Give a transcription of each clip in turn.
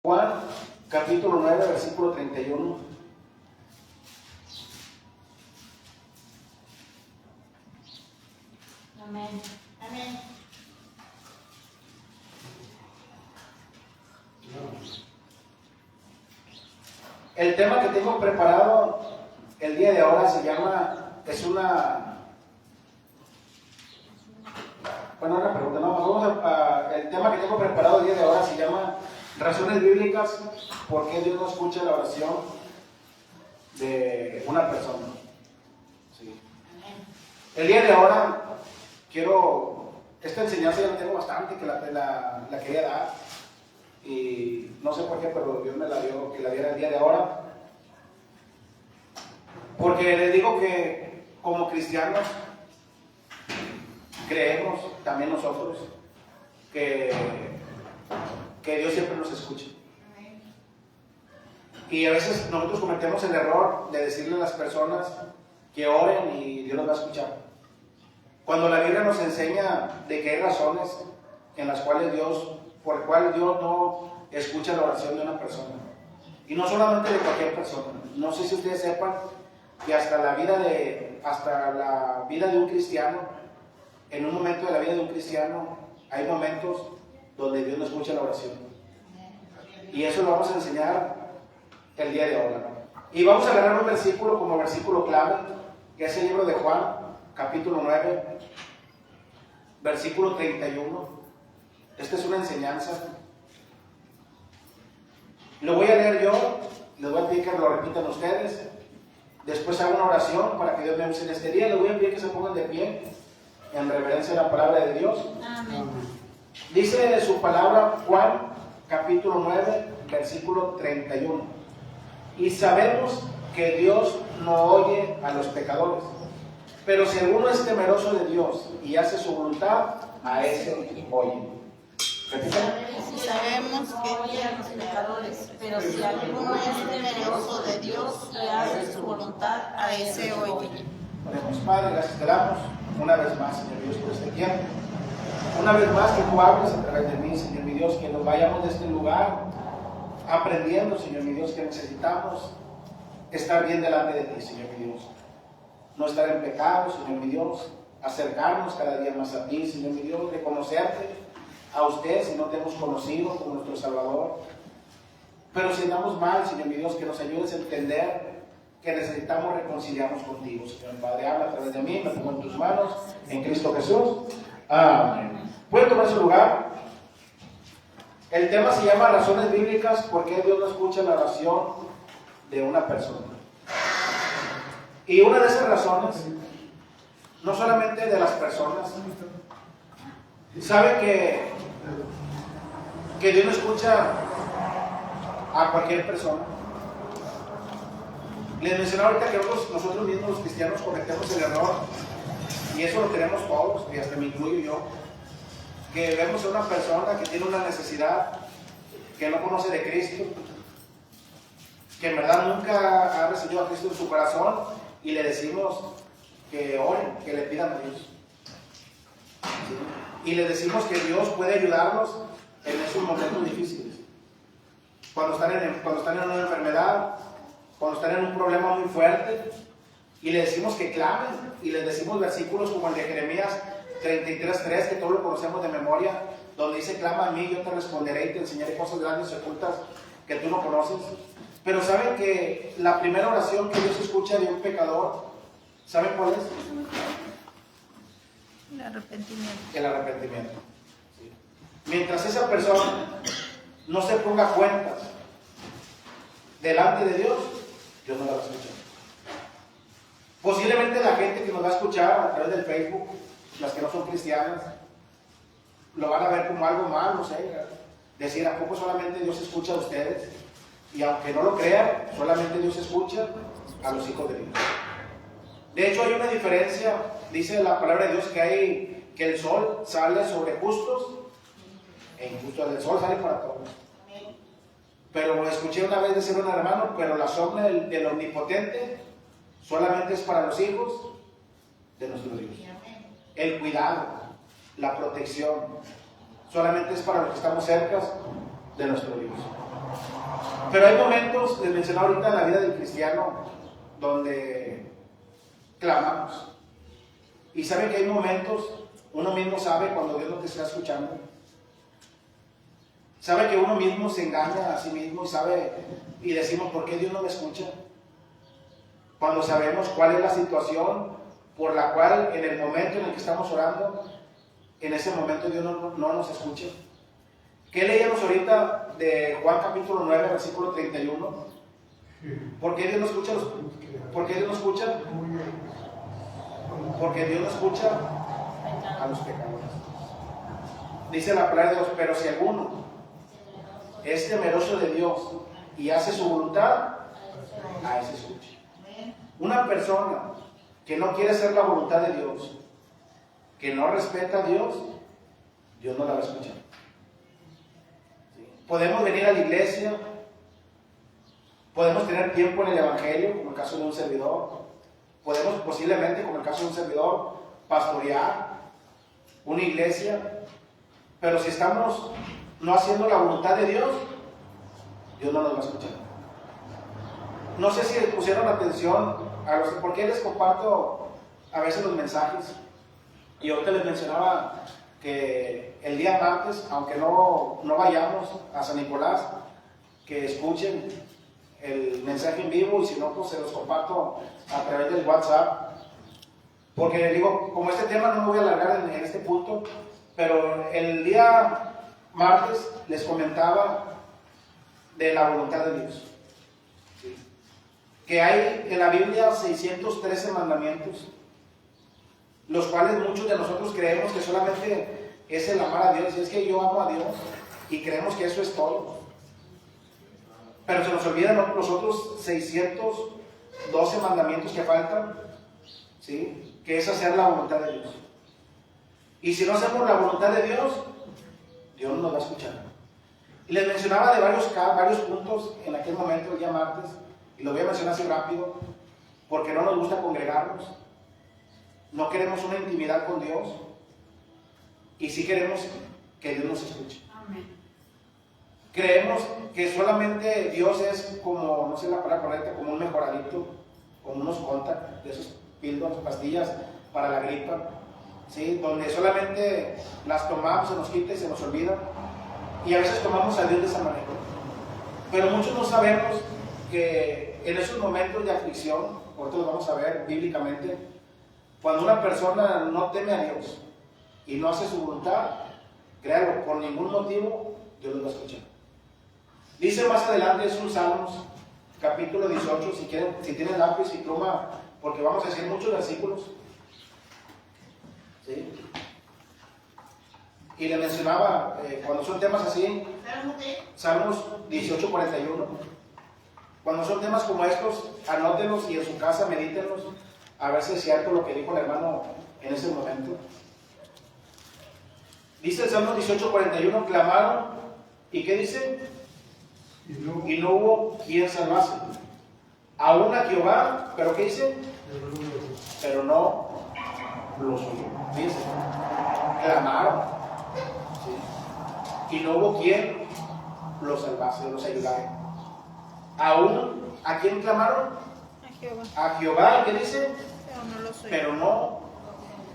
Juan, capítulo 9, versículo 31. Amén. Amén. El tema que tengo preparado el día de ahora se llama, una pregunta, no, el tema que tengo preparado el día de ahora se llama razones bíblicas, por qué Dios no escucha la oración de una persona. Sí. El día de ahora esta enseñanza ya la tengo bastante, que la quería dar, y no sé por qué, pero Dios me la dio, que la diera el día de ahora, porque le digo que como cristianos creemos también nosotros que Dios siempre nos escucha. Y a veces nosotros cometemos el error de decirle a las personas que oren y Dios los va a escuchar. Cuando la Biblia nos enseña de que hay razones en las cuales por el cual Dios no escucha la oración de una persona. Y no solamente de cualquier persona. No sé si ustedes sepan que hasta la vida de un cristiano, en un momento de la vida de un cristiano, hay momentos donde Dios no escucha la oración. Y eso lo vamos a enseñar el día de hoy. Y vamos a agarrar un versículo como versículo clave, que es el libro de Juan, capítulo 9, versículo 31. Esta es una enseñanza. Lo voy a leer yo, les voy a pedir que lo repitan ustedes. Después hago una oración para que Dios me use en este día. Les voy a pedir que se pongan de pie en reverencia a la palabra de Dios. Amén. Dice su palabra Juan, capítulo 9, versículo 31. Y sabemos que Dios no oye a los pecadores, pero si alguno es temeroso de Dios y hace su voluntad, a ese oye. Repítame. Sabemos que oye a los pecadores, pero si alguno es temeroso de Dios y hace su voluntad, a ese oye. Oremos, Padre, gracias te damos una vez más, Señor Dios, por este tiempo. Una vez más que tú hables a través de mí, Señor mi Dios, que nos vayamos de este lugar aprendiendo, Señor mi Dios, que necesitamos estar bien delante de ti, Señor mi Dios. No estar en pecado, Señor mi Dios. Acercarnos cada día más a ti, Señor mi Dios. Reconocerte a usted si no te hemos conocido como nuestro Salvador. Pero si andamos mal, Señor mi Dios, que nos ayudes a entender que necesitamos reconciliarnos contigo, Señor Padre. Habla a través de mí, me pongo en tus manos, en Cristo Jesús. Amén. ¿Pueden tomar su lugar? El tema se llama razones bíblicas, por qué Dios no escucha la oración de una persona. Y una de esas razones, no solamente de las personas, sabe que Dios no escucha a cualquier persona. Les mencionaba ahorita que nosotros mismos los cristianos cometemos el error, y eso lo tenemos todos, y hasta me incluyo yo, que vemos a una persona que tiene una necesidad, que no conoce de Cristo, que en verdad nunca ha recibido a Cristo en su corazón, y le decimos que oren, que le pidan a Dios. ¿Sí? Y le decimos que Dios puede ayudarlos en esos momentos difíciles. Cuando están en una enfermedad, cuando están en un problema muy fuerte, y le decimos que clamen, y les decimos versículos como el de Jeremías 33:3, que todos lo conocemos de memoria, donde dice: clama a mí, yo te responderé y te enseñaré cosas grandes y ocultas que tú no conoces. Pero ¿saben que la primera oración que Dios escucha de un pecador, ¿saben cuál es? El arrepentimiento. El arrepentimiento. ¿Sí? Mientras esa persona no se ponga cuentas delante de Dios, Dios no la va a escuchar. Posiblemente la gente que nos va a escuchar a través del Facebook, las que no son cristianas, lo van a ver como algo mal, no sé, decir: ¿a poco solamente Dios escucha a ustedes? Y aunque no lo crean, solamente Dios escucha a los hijos de Dios. De hecho, hay una diferencia. Dice la palabra de Dios que el sol sale sobre justos e injustos. El sol sale para todos. Pero escuché una vez decir a un hermano: pero la sombra del omnipotente solamente es para los hijos de nuestro Dios. El cuidado, la protección, solamente es para los que estamos cerca de nuestro Dios. Pero hay momentos, les mencionaba ahorita en la vida del cristiano, donde clamamos. Y saben que hay momentos, uno mismo sabe cuando Dios no te está escuchando. Sabe que uno mismo se engaña a sí mismo y sabe, y decimos, ¿por qué Dios no me escucha? Cuando sabemos cuál es la situación por la cual en el momento en el que estamos orando, en ese momento Dios no nos escucha. ¿Qué leíamos ahorita de Juan capítulo 9, versículo 31? ¿Por qué Dios no escucha? ¿Por qué Dios no escucha? Porque Dios no escucha a los pecadores. Dice la palabra de Dios, pero si alguno es temeroso de Dios y hace su voluntad, a ese escucha. Una persona que no quiere hacer la voluntad de Dios, que no respeta a Dios, Dios no la va a escuchar. ¿Sí? Podemos venir a la iglesia, podemos tener tiempo en el evangelio, como el caso de un servidor, podemos posiblemente, como el caso de un servidor, pastorear una iglesia, pero si estamos no haciendo la voluntad de Dios, Dios no nos va a escuchar. No sé si pusieron atención a los, porque les comparto a veces los mensajes. Y ahorita les mencionaba que el día martes, aunque no vayamos a San Nicolás, que escuchen el mensaje en vivo, y si no, pues se los comparto a través del WhatsApp. Porque digo, como este tema no me voy a alargar en este punto, pero el día martes les comentaba de la voluntad de Dios. ¿Sí? Que hay en la Biblia 613 mandamientos, los cuales muchos de nosotros creemos que solamente es el amar a Dios, y es que yo amo a Dios, y creemos que eso es todo. Pero se nos olvidan los otros 612 mandamientos que faltan, ¿sí? Que es hacer la voluntad de Dios. Y si no hacemos la voluntad de Dios, Dios no nos va a escuchar. Y les mencionaba de varios puntos en aquel momento, el día martes, y lo voy a mencionar así rápido, porque no nos gusta congregarnos, no queremos una intimidad con Dios, y sí queremos que Dios nos escuche. Amén. Creemos que solamente Dios es como, no sé la palabra correcta, como un mejoradito, como unos contact, de esos píldoras, pastillas para la gripa, ¿sí? Donde solamente las tomamos, se nos quita y se nos olvida, y a veces tomamos a Dios de esa manera. Pero muchos no sabemos que en esos momentos de aflicción, ahorita lo vamos a ver bíblicamente, cuando una persona no teme a Dios y no hace su voluntad, créalo, por ningún motivo Dios lo va a escuchar. Dice más adelante, es un Salmos, capítulo 18, si tienen lápiz y pluma, porque vamos a decir muchos versículos. ¿Sí? Y le mencionaba, cuando son temas así, Salmos 18, 41. Cuando son temas como estos, anótenlos y en su casa medítenlos, a ver si es cierto lo que dijo el hermano en ese momento. Dice el Salmo 18, 41, clamaron, ¿y qué dice? Y no hubo quien salvase. Aún a Jehová, ¿pero qué dice? Pero no los oyó. Dice, clamaron, ¿sí? Y no hubo quien los salvase, los ayudara. Aún, ¿a quién clamaron? A Jehová. A Jehová, ¿qué dice? Pero no los oyó. Pero no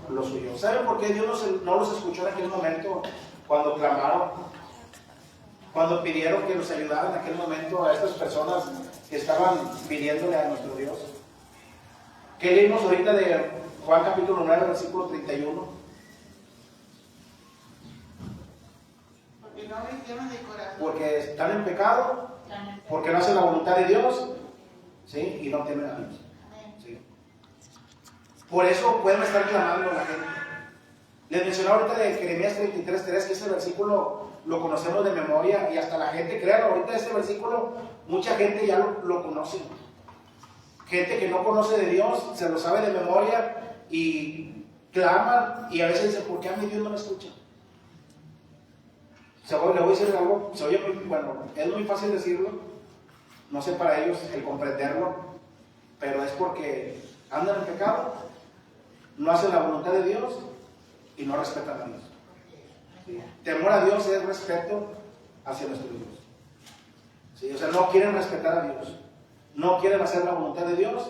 los oyó. ¿Saben por qué Dios no los escuchó en aquel momento cuando clamaron? Cuando pidieron que los ayudaran en aquel momento a estas personas que estaban pidiéndole a nuestro Dios. ¿Qué leímos ahorita de Juan capítulo 9, versículo 31? Porque no lo hicieron de corazón. Porque están en pecado, porque no hacen la voluntad de Dios, ¿sí? Y no temen a Dios. ¿Sí? Por eso pueden estar clamando a la gente. Les mencionaba ahorita de Jeremías 33:3, que ese versículo lo conocemos de memoria, y hasta la gente, créanlo, ahorita ese versículo, mucha gente ya lo conoce. Gente que no conoce de Dios, se lo sabe de memoria, y claman, y a veces dicen, ¿por qué a mí Dios no me escucha? Le voy a decir algo, se oye muy, bueno, es muy fácil decirlo, no sé para ellos el comprenderlo, pero es porque andan en pecado, no hacen la voluntad de Dios y no respetan a Dios. ¿Sí? Temor a Dios es respeto hacia nuestro Dios. ¿Sí? O sea, no quieren respetar a Dios, no quieren hacer la voluntad de Dios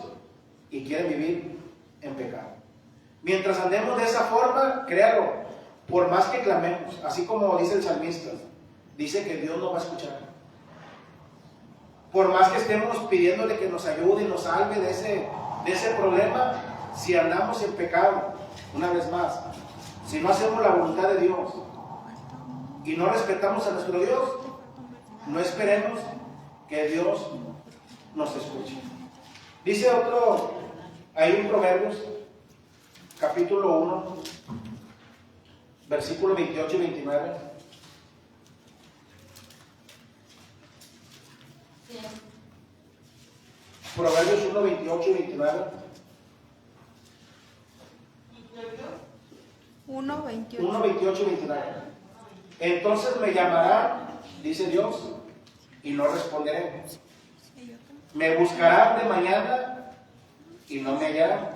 y quieren vivir en pecado. Mientras andemos de esa forma, créalo, por más que clamemos, así como dice el salmista, dice que Dios no va a escuchar. Por más que estemos pidiéndole que nos ayude y nos salve de ese problema, si andamos en pecado, una vez más, si no hacemos la voluntad de Dios y no respetamos a nuestro Dios, no esperemos que Dios nos escuche. Dice otro, hay un Proverbios, capítulo 1, versículos 28 y 29. Proverbios 1, 28 y 29. 1, 28. 1, 28 y 29. Entonces me llamarán, dice Dios, y no responderé. Me buscarán de mañana y no me hallarán,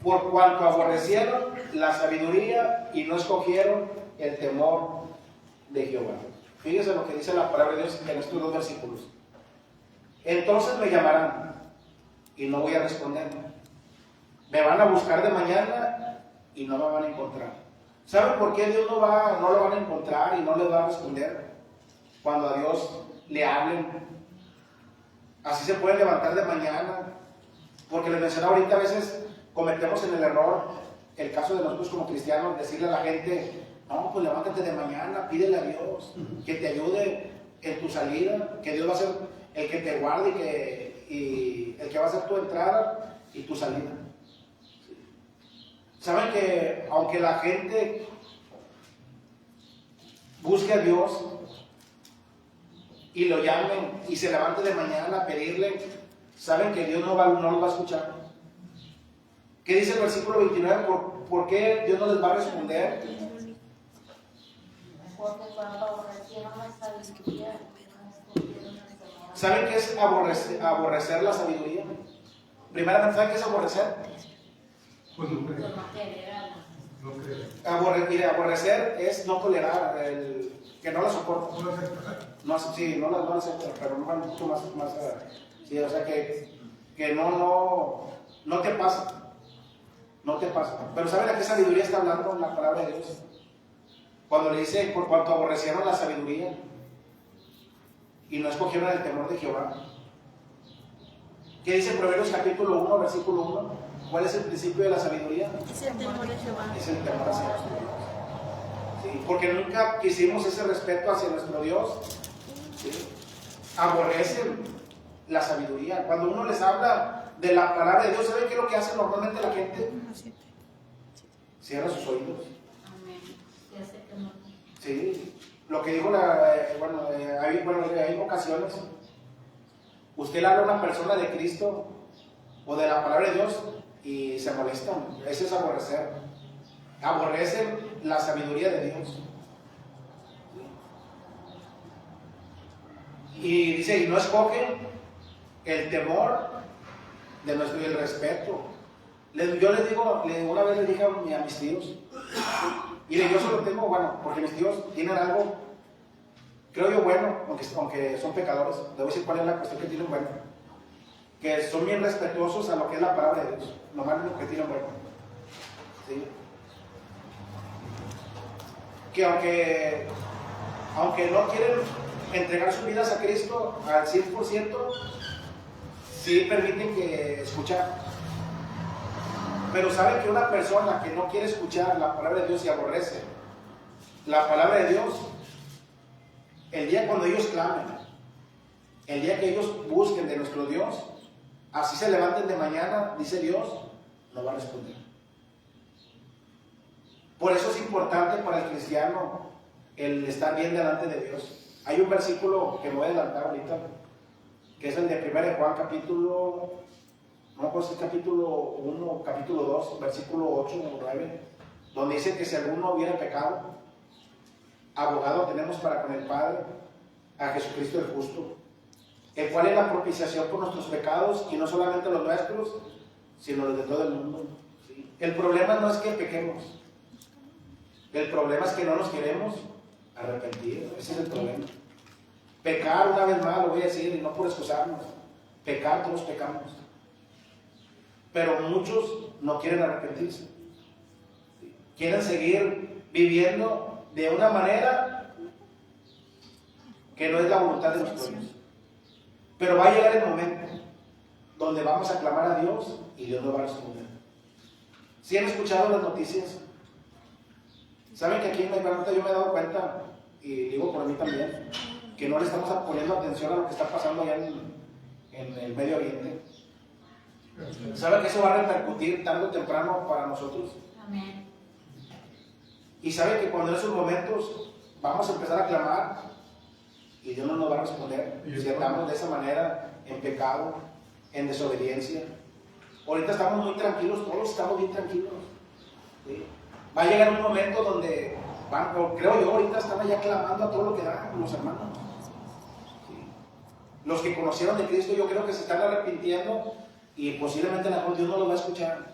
por cuanto aborrecieron la sabiduría y no escogieron el temor de Jehová. Fíjese lo que dice la palabra de Dios en estos dos versículos. Entonces me llamarán y no voy a responder. Me van a buscar de mañana y no me van a encontrar. ¿Saben por qué Dios no lo van a encontrar y no les va a responder? Cuando a Dios le hablen. Así se pueden levantar de mañana. Porque les mencionaba ahorita, a veces cometemos en el error, el caso de nosotros como cristianos, decirle a la gente, no, pues levántate de mañana, pídele a Dios que te ayude en tu salida, que Dios va a ser el que te guarde y el que va a ser tu entrada y tu salida. Saben que aunque la gente busque a Dios y lo llamen y se levante de mañana a pedirle, saben que Dios no los va a escuchar. ¿Qué dice el versículo 29? ¿Por qué Dios no les va a responder? Porque cuando aborrecieron la sabiduría, ¿Saben qué es aborrecer la sabiduría? Primeramente, ¿saben qué es aborrecer? Pues no creo. no querer a No creo. Mire, aborrecer es no tolerar, que no la soporta. No lo acepto. No, sí, no la acepta, pero no un poquito más sí, o sea que no te pasa. No te pasa. Pero ¿saben a qué sabiduría está hablando la palabra de Dios? Cuando le dice, por cuanto aborrecieron la sabiduría y no escogieron el temor de Jehová. ¿Qué dice Proverbios capítulo 1, versículo 1? ¿Cuál es el principio de la sabiduría? Es el temor de Jehová. Es el temor hacia nuestro Dios. ¿Sí? Porque nunca quisimos ese respeto hacia nuestro Dios. ¿Sí? Aborrecen la sabiduría. Cuando uno les habla de la palabra de Dios, ¿saben qué es lo que hace normalmente la gente? Cierra sus oídos. Amén. Ya sé que no. Sí, lo que dijo hay ocasiones. Usted le habla a una persona de Cristo o de la palabra de Dios y se molestan. Eso es aborrecer. Aborrecen la sabiduría de Dios. Y dice, y no escogen el temor de nuestro y el respeto. Yo les digo, una vez les dije a mis tíos, y yo solo tengo, porque mis tíos tienen algo, creo yo, bueno, aunque son pecadores. Les voy a decir cuál es la cuestión que tienen bueno. Que son bien respetuosos a lo que es la palabra de Dios. Lo más que tienen bueno. ¿Sí? Que aunque no quieren entregar sus vidas a Cristo al 100%, sí permiten que escuchar. Pero saben que una persona que no quiere escuchar la palabra de Dios y aborrece la palabra de Dios, el día cuando ellos clamen, el día que ellos busquen de nuestro Dios, así se levanten de mañana, dice Dios, no va a responder. Por eso es importante para el cristiano el estar bien delante de Dios. Hay un versículo que me voy a adelantar ahorita, que es el de 1 Juan capítulo, no me acuerdo si es capítulo 1, capítulo 2, versículo 8 o 9, donde dice que si alguno hubiera pecado, abogado tenemos para con el Padre, a Jesucristo el justo, el cual es la propiciación por nuestros pecados, y no solamente los nuestros, sino los de todo el mundo. ¿Sí? El problema no es que pequemos, el problema es que no nos queremos arrepentir. Ese es el problema. Pecar, una vez más, lo voy a decir, y no por excusarnos. Pecar, todos pecamos. Pero muchos no quieren arrepentirse. Quieren seguir viviendo de una manera que no es la voluntad de nuestro Dios. Pero va a llegar el momento donde vamos a clamar a Dios y Dios nos va a responder. ¿Sí han escuchado las noticias? ¿Saben que aquí en la Ibarrota yo me he dado cuenta, y digo por mí también, que no le estamos poniendo atención a lo que está pasando allá en el Medio Oriente? ¿Saben que eso va a repercutir tarde o temprano para nosotros? Amén. Y saben que cuando en esos momentos vamos a empezar a clamar y Dios no nos va a responder si andamos de esa manera, en pecado, en desobediencia. Ahorita estamos muy tranquilos, todos estamos bien tranquilos. ¿Sí? Va a llegar un momento donde, creo yo, ahorita están allá clamando a todo lo que dan los hermanos. ¿Sí? Los que conocieron de Cristo, yo creo que se están arrepintiendo y posiblemente a lo mejor Dios no los va a escuchar.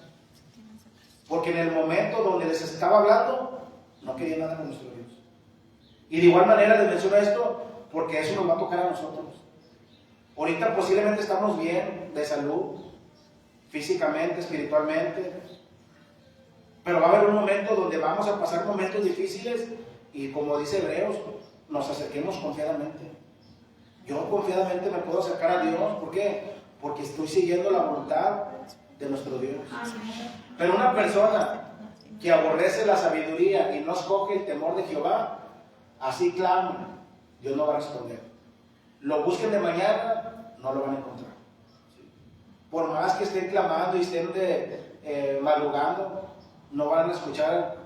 Porque en el momento donde les estaba hablando, no querían nada con nuestro Dios. Y de igual manera les menciono esto porque eso nos va a tocar a nosotros. Ahorita posiblemente estamos bien de salud, físicamente, espiritualmente, pero va a haber un momento donde vamos a pasar momentos difíciles y, como dice Hebreos, nos acerquemos confiadamente. Yo confiadamente me puedo acercar a Dios. ¿Por qué? Porque estoy siguiendo la voluntad de nuestro Dios. Pero una persona que aborrece la sabiduría y no escoge el temor de Jehová, así clama, Dios no va a responder. Lo busquen de mañana, no lo van a encontrar. Por más que estén clamando y estén madrugando, no van a escuchar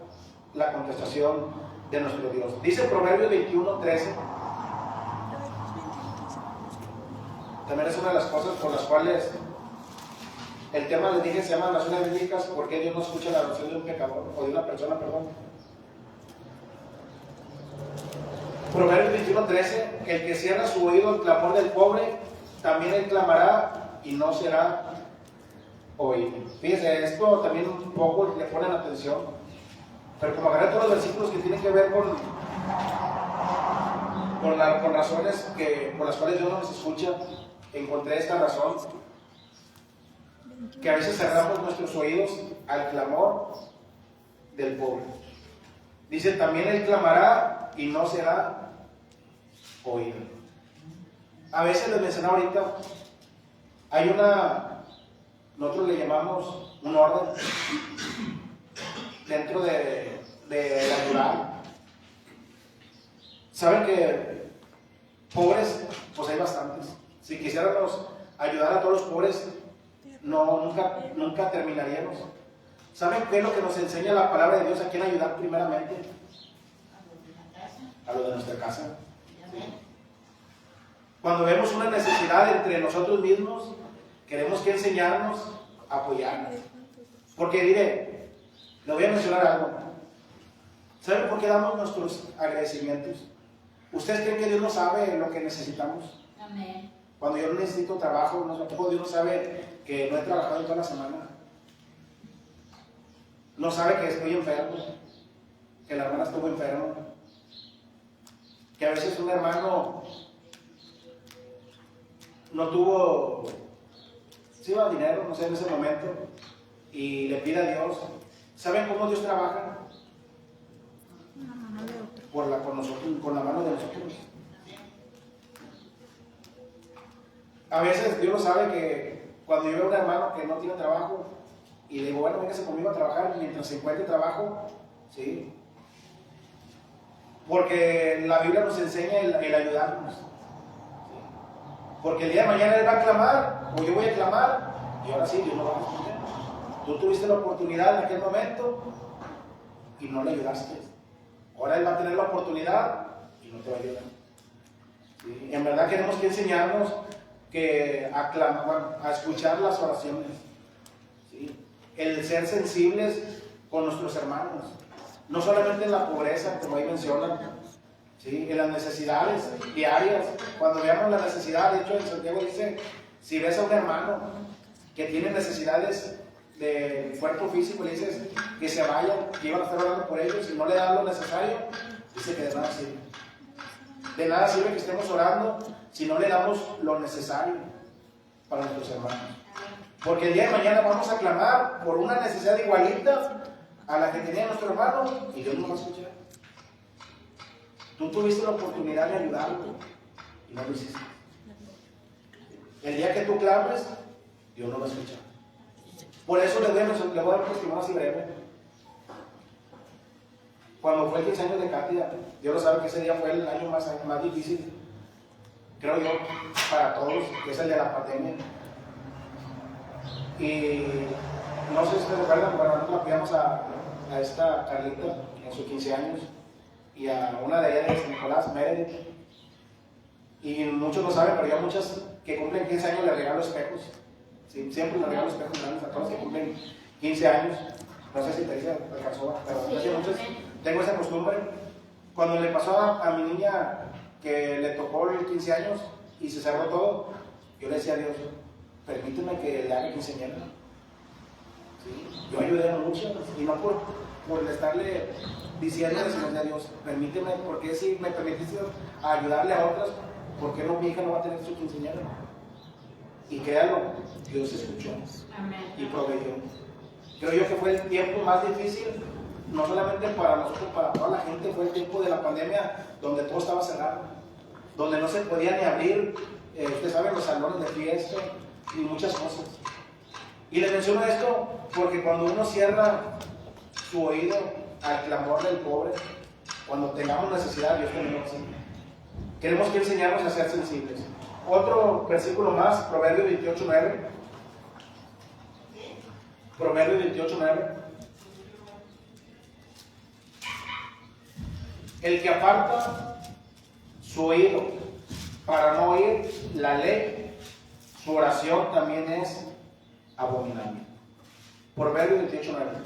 la contestación de nuestro Dios. Dice Proverbios 21:13. También es una de las cosas por las cuales el tema, les dije, se llama oraciones bíblicas, porque Dios no escucha la oración de un pecador, o de una persona, perdón. Proverbios 21:13, el que cierra su oído al clamor del pobre, también él clamará y no será oído. Fíjense, esto también un poco le ponen atención, pero como agarré todos los versículos que tienen que ver con razones por las cuales Dios no nos escucha, encontré esta razón, que a veces cerramos nuestros oídos al clamor del pobre. Dice, también él clamará y no será oído. A veces les mencionaba ahorita, hay nosotros le llamamos un orden dentro de la rural. Saben que pobres, pues hay bastantes. Si quisiéramos ayudar a todos los pobres, nunca terminaríamos. ¿Saben qué es lo que nos enseña la palabra de Dios? ¿A quién ayudar primeramente? A los de nuestra casa. ¿Sí? Cuando vemos una necesidad entre nosotros mismos, queremos que enseñarnos a apoyarnos. Porque diré, le voy a mencionar algo. ¿Saben por qué damos nuestros agradecimientos? ¿Ustedes creen que Dios no sabe lo que necesitamos? Amén. Cuando yo necesito trabajo, Dios no sabe que no he trabajado en toda la semana. No sabe que estoy enfermo, que la hermana estuvo enferma, que a veces un hermano no tuvo, dinero, no sé, en ese momento, y le pide a Dios. ¿Saben cómo Dios trabaja? Con la mano de nosotros. A veces Dios no sabe que cuando yo veo a un hermano que no tiene trabajo y le digo, bueno, véngase conmigo a trabajar mientras se encuentre trabajo, ¿sí? Porque la Biblia nos enseña el ayudarnos, ¿sí? Porque el día de mañana Él va a clamar, o yo voy a clamar, y ahora sí, Dios no va a responder. Tú tuviste la oportunidad en aquel momento y no le ayudaste. Ahora Él va a tener la oportunidad y no te va a ayudar. ¿Sí? En verdad queremos que enseñarnos a escuchar las oraciones, ¿sí? El ser sensibles con nuestros hermanos, no solamente en la pobreza, como ahí mencionan, ¿sí? En las necesidades diarias. Cuando veamos la necesidad, de hecho en Santiago dice, si ves a un hermano que tiene necesidades de cuerpo físico, le dices que se vayan, que iban a estar orando por ellos, y no le dan lo necesario, dice que de nada sirve. De nada sirve que estemos orando si no le damos lo necesario para nuestros hermanos. Porque el día de mañana vamos a clamar por una necesidad igualita a la que tenía nuestro hermano y Dios no va a escuchar. Tú tuviste la oportunidad de ayudarlo y no lo hiciste. El día que tú clames, Dios no va a escuchar. Por eso le voy a dar un testimonio así breve. Cuando fue el 15 años de Katia, Dios lo sabe que ese día fue el año más difícil, creo yo, para todos, que es el de la pandemia. Y no sé si ustedes recuerdan, cuando nosotros apoyamos a esta Carlita en sus 15 años y a una de ellas de San Nicolás, Meredith. Y muchos no saben, pero yo a muchas que cumplen 15 años les regalo espejos. Sí, siempre les regalo espejos grandes a todos que cumplen 15 años. No sé si te dice, alcanzó, pero no sé, muchos tengo esa costumbre. Cuando le pasó a mi niña que le tocó los 15 años y se cerró todo, yo le decía a Dios, permíteme que le haga quinceañera. ¿Sí? Yo ayudé mucho y no por estarle diciéndole, sino a Dios, permíteme, porque si me permitiste ayudarle a otras, ¿por qué no mi hija no va a tener su quinceañera? Y créalo, Dios escuchó y proveyó. Creo yo que fue el tiempo más difícil, no solamente para nosotros, para toda la gente. Fue el tiempo de la pandemia donde todo estaba cerrado, donde no se podía ni abrir, ustedes saben, los salones de fiesta y muchas cosas. Y les menciono esto porque cuando uno cierra su oído al clamor del pobre, cuando tengamos necesidad, Dios también lo hace. Queremos que enseñarnos a ser sensibles. Otro versículo más, Proverbios 28:9. Proverbios 28:9. El que aparta su oído para no oír la ley, su oración también es abominable. Proverbios 28:9.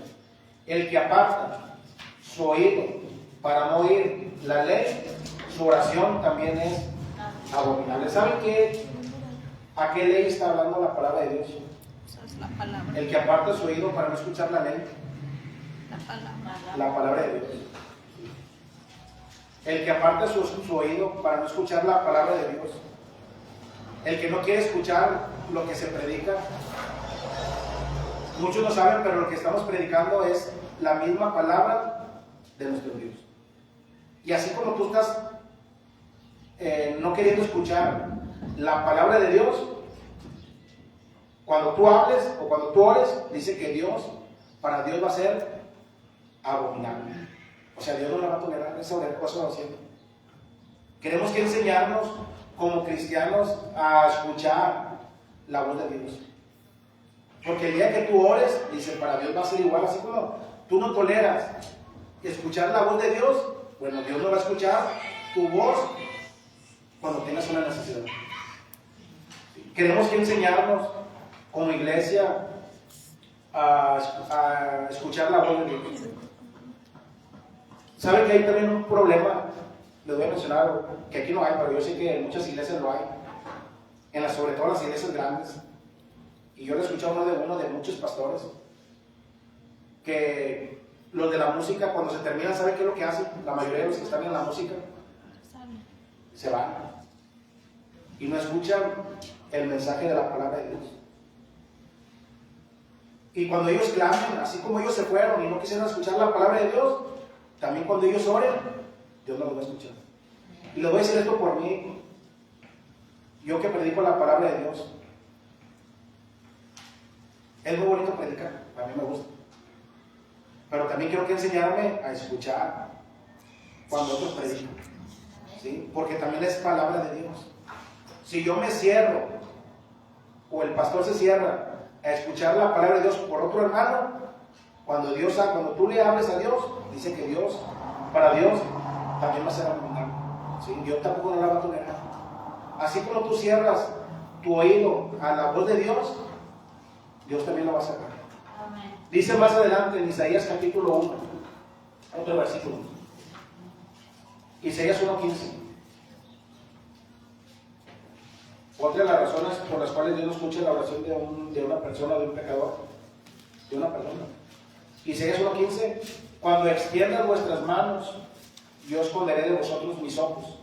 El que aparta su oído para no oír la ley, su oración también es abominable. ¿Saben a qué ley está hablando la palabra de Dios? La palabra. El que aparta su oído para no escuchar la ley, la palabra de Dios. El que aparta su oído para no escuchar la palabra de Dios. El que no quiere escuchar lo que se predica. Muchos no saben, pero lo que estamos predicando es la misma palabra de nuestro Dios. Y así como tú estás no queriendo escuchar la palabra de Dios, cuando tú hables o cuando tú ores, dice que para Dios va a ser abominable. O sea, Dios no la va a tolerar esa oración. Queremos que enseñarnos como cristianos a escuchar la voz de Dios. Porque el día que tú ores, dice, para Dios va a ser igual. Así como tú no toleras escuchar la voz de Dios, bueno, Dios no va a escuchar tu voz cuando tengas una necesidad. Queremos que enseñarnos como iglesia a escuchar la voz de Dios. ¿Saben que hay también un problema? Les voy a mencionar, que aquí no hay, pero yo sé que en muchas iglesias lo hay. Sobre todo en las iglesias grandes. Y yo lo he escuchado uno de muchos pastores, que los de la música, cuando se termina, ¿saben qué es lo que hacen? La mayoría de los que están en la música se van y no escuchan el mensaje de la palabra de Dios. Y cuando ellos clamen, así como ellos se fueron y no quisieron escuchar la palabra de Dios, también cuando ellos oren, Dios no los va a escuchar. Y les voy a decir esto por mí, yo que predico la palabra de Dios. Es muy bonito predicar, a mí me gusta. Pero también quiero que enseñarme a escuchar cuando otros predican. ¿Sí? Porque también es palabra de Dios. Si yo me cierro, o el pastor se cierra, a escuchar la palabra de Dios por otro hermano, cuando tú le hables a Dios, dice que para Dios, también va a ser abominable. ¿Sí? Dios tampoco no la va a tolerar. Así como tú cierras tu oído a la voz de Dios, Dios también lo va a sacar. Amén. Dice más adelante en Isaías capítulo 1, otro versículo. Isaías 1:15. Otra de las razones por las cuales Dios no escucha la oración de una persona, de un pecador, de una persona. Isaías 1:15. Cuando extiendan vuestras manos, yo esconderé de vosotros mis ojos.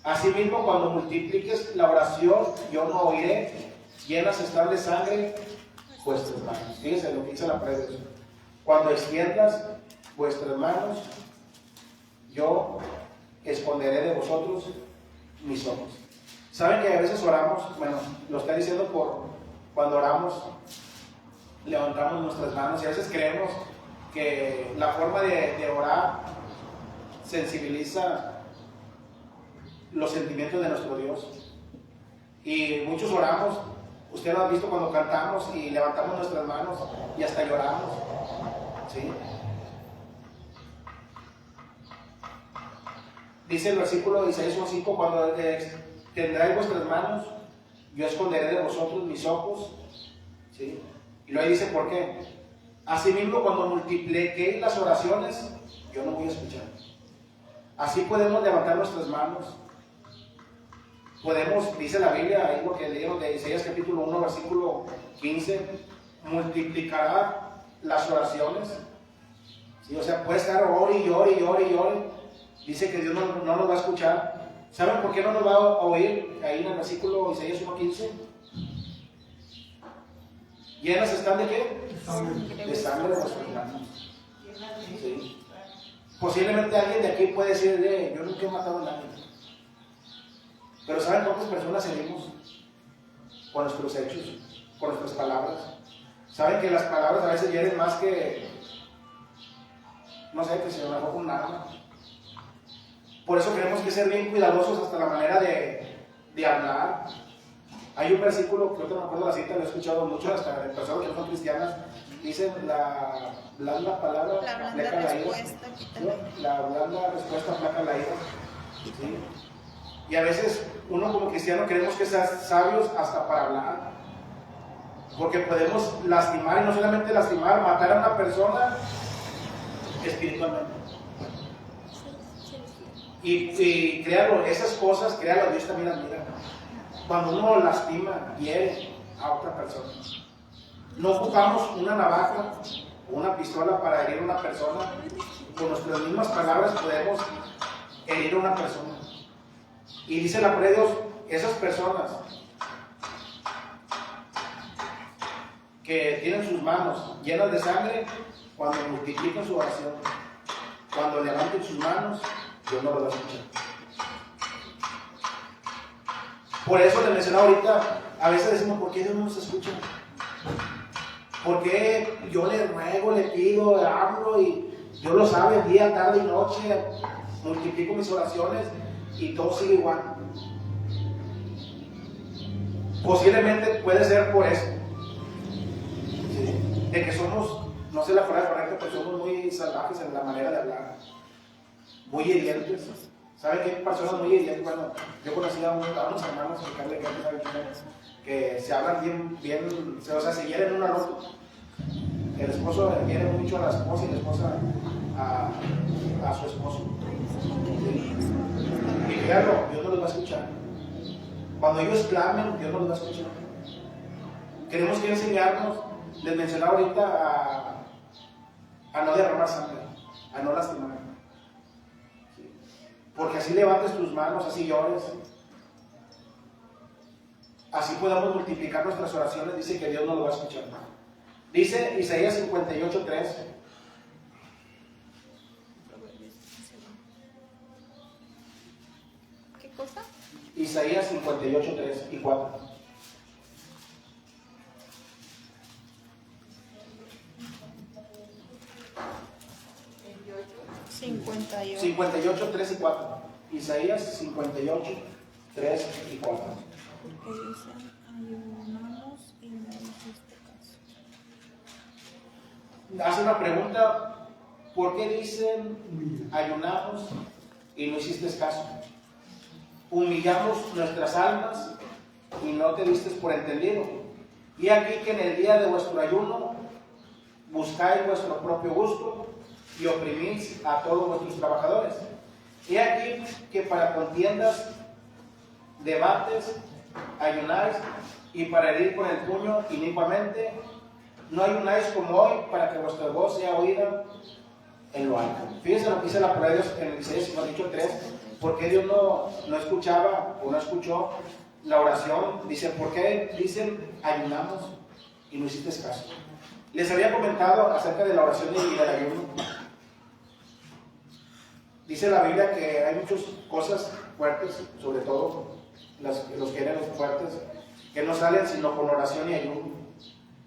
Asimismo, cuando multipliques la oración, yo no oiré, llenas están de sangre vuestras manos. Fíjense lo que dice la palabra de Dios. Cuando extiendas vuestras manos, yo esconderé de vosotros mis ojos. ¿Saben que a veces oramos? Bueno, lo está diciendo por cuando oramos, levantamos nuestras manos y a veces creemos que la forma de orar sensibiliza los sentimientos de nuestro Dios. Y muchos oramos, usted lo ha visto cuando cantamos y levantamos nuestras manos y hasta lloramos, ¿sí? Dice el versículo de Isaías 1:5, cuando tendráis vuestras manos, yo esconderé de vosotros mis ojos, ¿sí? Y luego dice, ¿por qué? Asimismo, cuando multipliquéis las oraciones, yo no voy a escuchar. Así podemos levantar nuestras manos. Podemos, dice la Biblia, ahí lo que leímos de Isaías capítulo 1, versículo 15, multiplicará las oraciones. ¿Sí? O sea, puede estar ore y ore y ore y ore. Dice que Dios no nos va a escuchar. ¿Saben por qué no nos va a oír? Ahí en el versículo Isaías 1:15. ¿Llenas están de qué? De sangre de vuestras manos. ¿Sí? Posiblemente alguien de aquí puede decir, yo nunca he matado a nadie. Pero ¿saben cuántas personas herimos? Con nuestros hechos, con nuestras palabras. ¿Saben que las palabras a veces hieren más que, no sé, que se nos arroja un arma? Por eso tenemos que ser bien cuidadosos hasta la manera de hablar. Hay un versículo, creo que no me acuerdo la cita, lo he escuchado mucho hasta de personas que no son cristianas. Dicen la blanda palabra, La blanda aplaca la ira. respuesta, quita la ira. La blanda respuesta aplaca la ira. ¿Sí? Y a veces uno como cristiano queremos que sean sabios hasta para hablar. Porque podemos lastimar, y no solamente lastimar, matar a una persona espiritualmente. Y créalo, esas cosas, créalo, Dios también admira. Cuando uno lastima, hiere a otra persona. No ocupamos una navaja o una pistola para herir a una persona. Con nuestras mismas palabras podemos herir a una persona. Y dice la palabra de Dios, esas personas que tienen sus manos llenas de sangre, cuando multiplican su oración, cuando levanten sus manos, Dios no los va a escuchar. Por eso le mencionaba ahorita, a veces decimos, ¿por qué Dios no nos escucha? ¿Por qué yo le ruego, le pido, le hablo y Dios lo sabe día, tarde y noche, multiplico mis oraciones y todo sigue igual? Posiblemente puede ser por eso, ¿sí? De que somos, no sé la palabra correcta, pero somos muy salvajes en la manera de hablar, muy hirientes. ¿Saben que hay personas muy hirientes? Bueno, yo conocí a unos hermanos en Carle que se hablan bien, o sea, se hieren uno al otro. El esposo hiere mucho a la esposa y la esposa a su esposo. Y créanlo, Dios no los va a escuchar. Cuando ellos clamen, Dios no los va a escuchar. Tenemos que enseñarnos, les mencionaba ahorita, a no derramar sangre, a no lastimar. ¿Sí? Porque así levantes tus manos, así llores. Así podamos multiplicar nuestras oraciones, dice que Dios no lo va a escuchar. Dice Isaías 58:3. ¿Qué cosa? Isaías 58:3 y 4. ¿58? 58:3 y 4. Isaías 58:3 y 4. Porque dicen, ayunamos y no hiciste caso. Hace una pregunta, ¿por qué dicen ayunamos y no hiciste caso? Humillamos nuestras almas y no te diste por entendido. Y aquí que en el día de vuestro ayuno buscáis vuestro propio gusto y oprimís a todos vuestros trabajadores. Y aquí que para contiendas, debates, ayunáis y para herir con el puño inicuamente, no ayunáis como hoy para que vuestra voz sea oída en lo alto. Fíjense lo que dice la palabra de Dios en el Isaías 58:3. ¿Por qué Dios no escuchaba o no escuchó la oración? Dice, ¿por qué dicen ayunamos y no hiciste caso? Les había comentado acerca de la oración y del ayuno. Dice la Biblia que hay muchas cosas fuertes, sobre todo los géneros fuertes, que no salen sino con oración y ayuno.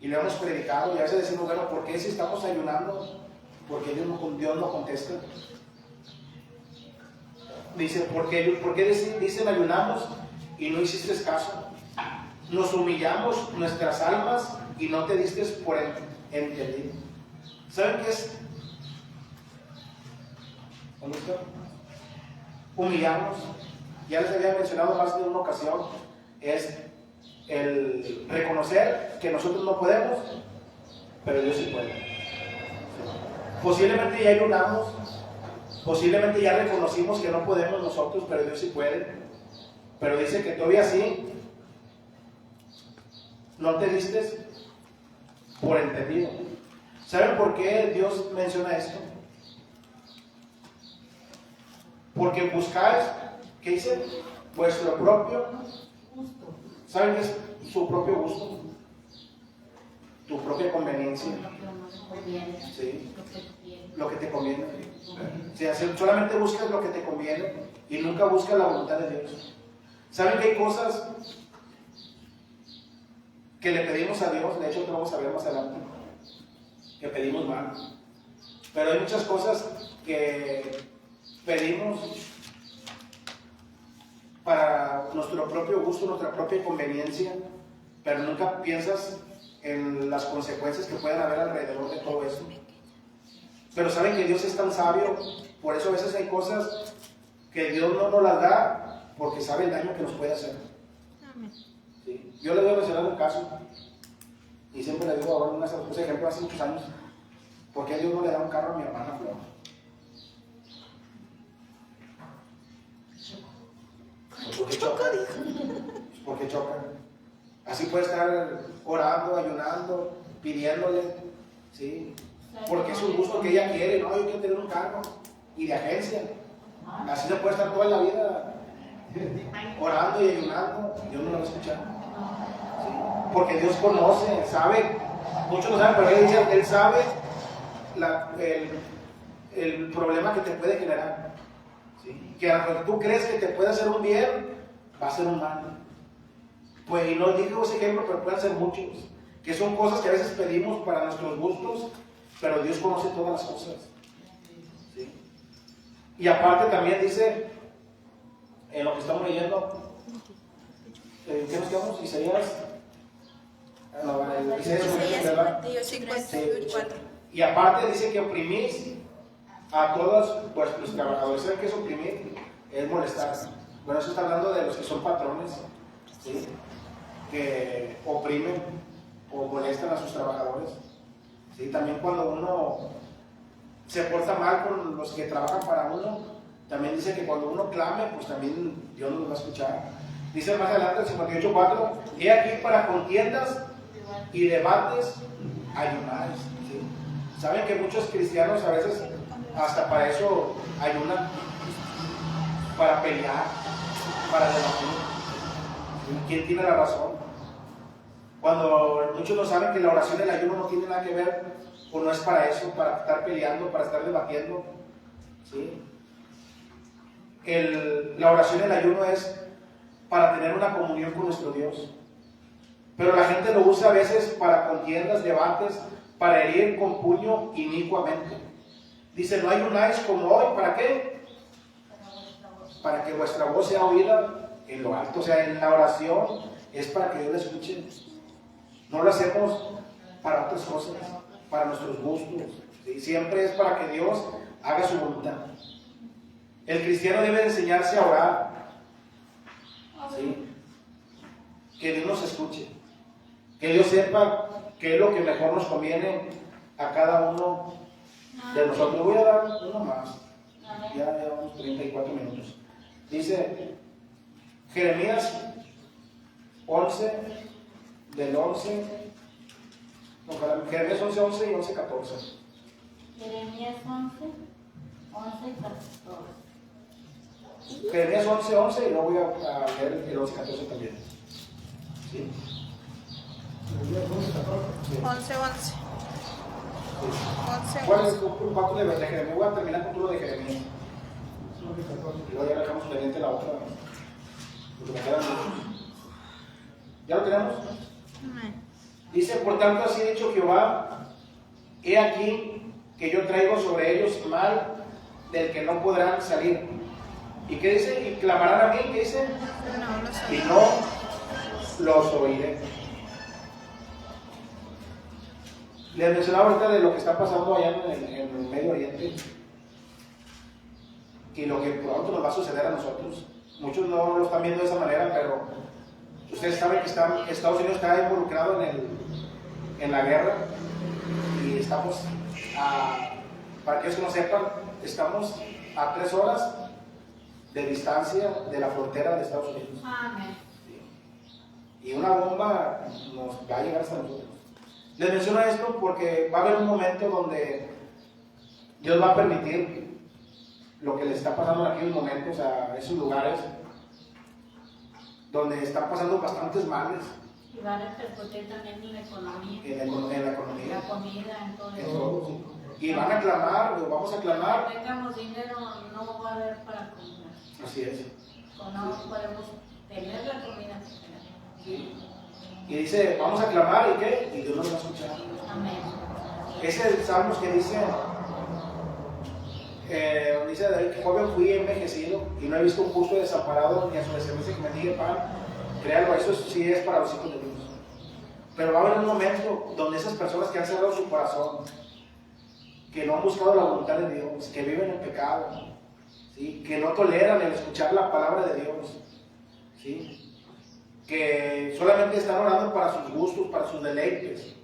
Y lo hemos predicado y a veces decimos, bueno, ¿por qué si estamos ayunando? Porque Dios no contesta. Dice, ¿por qué dicen ayunamos y no hiciste caso? Nos humillamos nuestras almas y no te diste por entendido. ¿Saben qué es? Humillarnos. Ya les había mencionado más de una ocasión. Es el reconocer que nosotros no podemos, pero Dios sí puede. Posiblemente ya ayunamos, posiblemente ya reconocimos que no podemos nosotros, pero Dios sí puede. Pero dice que todavía sí no te diste por entendido. ¿Saben por qué Dios menciona esto? Porque buscáis, ¿qué dice? Vuestro propio gusto. ¿Saben qué es su propio gusto? Tu propia conveniencia. Sí. Lo que te conviene. Sí, solamente buscas lo que te conviene y nunca buscas la voluntad de Dios. ¿Saben que hay cosas que le pedimos a Dios? De hecho, lo vamos a ver más adelante, que pedimos mal. Pero hay muchas cosas que pedimos para nuestro propio gusto, nuestra propia conveniencia, pero nunca piensas en las consecuencias que pueden haber alrededor de todo eso. Pero saben que Dios es tan sabio, por eso a veces hay cosas que Dios no nos las da porque sabe el daño que nos puede hacer. ¿Sí? Yo les voy a mencionar un caso y siempre le digo ahora un ejemplo hace muchos años. ¿Por qué Dios no le da un carro a mi hermana Flor? ¿Por qué choca? ¿Por qué choca? Así puede estar orando, ayunando, pidiéndole, ¿sí? Porque es un gusto que ella quiere, no, yo quiero tener un carro y de agencia. Así se puede estar toda la vida orando y ayunando, Dios no lo va a escuchar. ¿Sí? Porque Dios conoce, sabe, muchos no saben, pero Él sabe el problema que te puede generar. ¿Sí? Que a lo que tú crees que te puede hacer un bien, va a ser un mal. Pues, y no digo ese ejemplo, pero pueden ser muchos, que son cosas que a veces pedimos para nuestros gustos, pero Dios conoce todas las cosas. ¿Sí? Y aparte también dice, en lo que estamos leyendo, ¿qué nos quedamos? Isaías. Isaías 54. Y aparte dice que oprimís a todos vuestros trabajadores. ¿Saben qué es oprimir? Es molestar. Bueno, eso está hablando de los que son patrones, ¿sí? Que oprimen o molestan a sus trabajadores. ¿Sí? También cuando uno se porta mal con los que trabajan para uno, también dice que cuando uno clame, pues también Dios nos va a escuchar. Dice más adelante el 58:4, he aquí para contiendas y debates ayunáis. ¿Sí? Saben que muchos cristianos a veces hasta para eso ayunan, para pelear, para debatir. ¿Quién tiene la razón? Cuando muchos no saben que la oración y el ayuno no tienen nada que ver, o no es para eso, para estar peleando, para estar debatiendo. ¿Sí? La oración y el ayuno es para tener una comunión con nuestro Dios. Pero la gente lo usa a veces para contiendas, debates, para herir con puño inicuamente. Dice, no ayunáis como hoy, ¿para qué? Para que vuestra voz sea oída en lo alto. O sea, en la oración es para que Dios la escuche. No lo hacemos para otras cosas, para nuestros gustos. ¿Sí? Siempre es para que Dios haga su voluntad. El cristiano debe enseñarse a orar. ¿Sí? Que Dios nos escuche. Que Dios sepa qué es lo que mejor nos conviene a cada uno de nosotros. Voy a dar uno más. Ya llevamos 34 minutos. Dice Jeremías 11, del 11, Jeremías 11, 11 y 11, 14. Jeremías 11, 11, 14. Jeremías 11:11 y luego voy a leer el 11:14 también. ¿Sí? 11, 11. ¿Cuál es cuánto de Jeremías? Voy a terminar con todo lo de Jeremías. Y luego ya dejamos pendiente la otra. Porque me quedan muchos. ¿Ya lo tenemos? Dice, por tanto, así ha dicho Jehová: he aquí que yo traigo sobre ellos mal del que no podrán salir. ¿Y qué dice? Y clamarán a mí, ¿qué dice? Y no los oiré. Les mencionaba ahorita de lo que está pasando allá en el Medio Oriente y lo que pronto nos va a suceder a nosotros. Muchos no lo están viendo de esa manera, pero ustedes saben que Estados Unidos está involucrado en la guerra y estamos, para aquellos que no sepan, estamos a 3 horas de distancia de la frontera de Estados Unidos. Amén. Y una bomba nos va a llegar hasta nosotros. Les menciono esto porque va a haber un momento donde Dios va a permitir lo que le está pasando en aquellos momentos, a esos lugares donde están pasando bastantes males. Y va a repercutir también en la economía. En la economía. La comida, en todo En eso. todo, sí. Y van a clamar, o vamos a clamar. Si tengamos dinero, no va a haber para comprar. Así es. O no podemos tener la comida que tenemos. Sí. Y dice, vamos a clamar, ¿y qué? Y Dios nos va a escuchar. Amén. Ese es el Salmos que dice, dice David, que joven fui envejecido y no he visto un justo desamparado ni a su descendencia que mendigue pan. Créalo, eso sí es para los hijos de Dios. Pero va a haber un momento donde esas personas que han cerrado su corazón, que no han buscado la voluntad de Dios, que viven en pecado, ¿sí? Que no toleran el escuchar la palabra de Dios, ¿sí? Que solamente están orando para sus gustos, para sus deleites.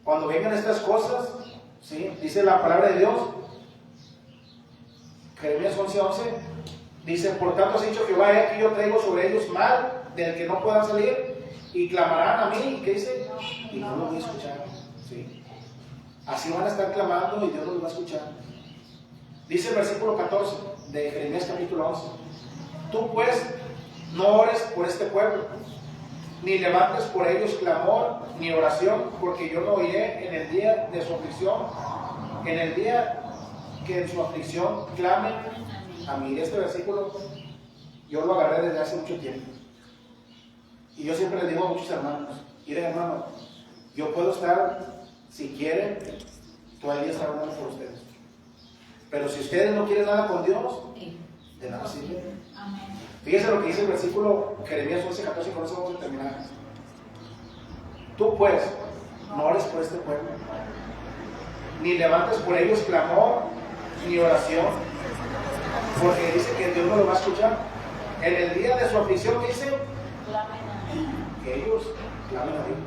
Cuando vengan estas cosas, ¿sí? Dice la palabra de Dios, Jeremías 11:11, dice, por tanto has dicho Jehová, he aquí yo traigo sobre ellos mal del que no puedan salir, y clamarán a mí, ¿qué dice? Y no lo voy a escuchar, ¿sí? Así van a estar clamando y Dios no los va a escuchar. Dice el versículo 14 de Jeremías capítulo 11, tú pues no ores por este pueblo, ni levantes por ellos clamor ni oración, porque yo no oiré en el día de su aflicción, en el día que en su aflicción clamen a mí. Este versículo yo lo agarré desde hace mucho tiempo. Y yo siempre les digo a muchos hermanos, miren hermano, yo puedo estar, si quieren, todo el día estar orando por ustedes. Pero si ustedes no quieren nada con Dios, de nada sirve. Amén. Fíjense lo que dice el versículo Jeremías 11:14, y con eso vamos a terminar. Tú pues, no ores por este pueblo, ni levantes por ellos clamor, ni oración, porque dice que Dios no lo va a escuchar. En el día de su aflicción, dice, que ellos clamen a Dios.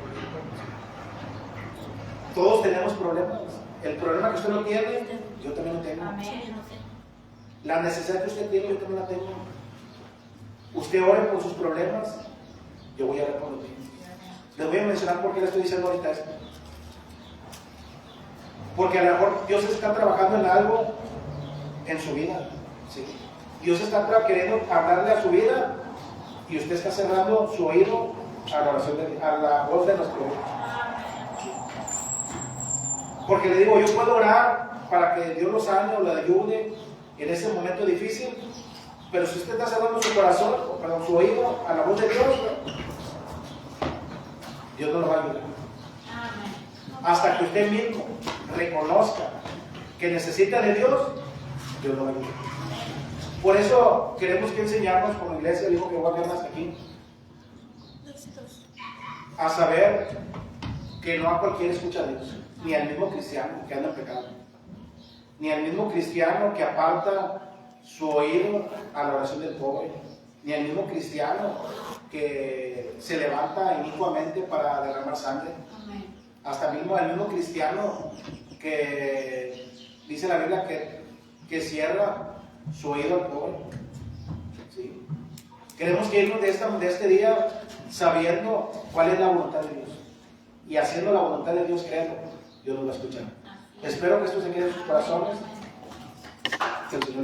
Todos tenemos problemas. El problema que usted no tiene, yo también lo tengo. Amén. La necesidad que usted tiene, yo también la tengo. Usted ore por sus problemas, yo voy a orar por los míos. Les voy a mencionar por qué le estoy diciendo ahorita esto. Porque a lo mejor Dios está trabajando en algo en su vida. ¿Sí? Dios está queriendo hablarle a su vida y usted está cerrando su oído a la oración a la voz de nuestro Dios. Porque le digo, yo puedo orar para que Dios lo sane o lo ayude en ese momento difícil, pero si usted está cerrando su corazón, o perdón, su oído a la voz de Dios, Dios no lo va a ayudar. Hasta que usted mismo reconozca que necesita de Dios, Dios lo va a ayudar. Por eso queremos que enseñarnos como iglesia, digo que voy a quedar hasta aquí, a saber que no a cualquiera escucha a Dios, ni al mismo cristiano que anda en pecado, ni al mismo cristiano que aparta su oído a la oración del pobre, ni al mismo cristiano que se levanta inicuamente para derramar sangre, hasta mismo al mismo cristiano que dice la Biblia que cierra su oído al pobre. ¿Sí? Queremos que irnos de este día sabiendo cuál es la voluntad de Dios y haciendo la voluntad de Dios, créanlo, Dios nos va a escuchar. Espero que esto se quede en sus corazones. Que el Señor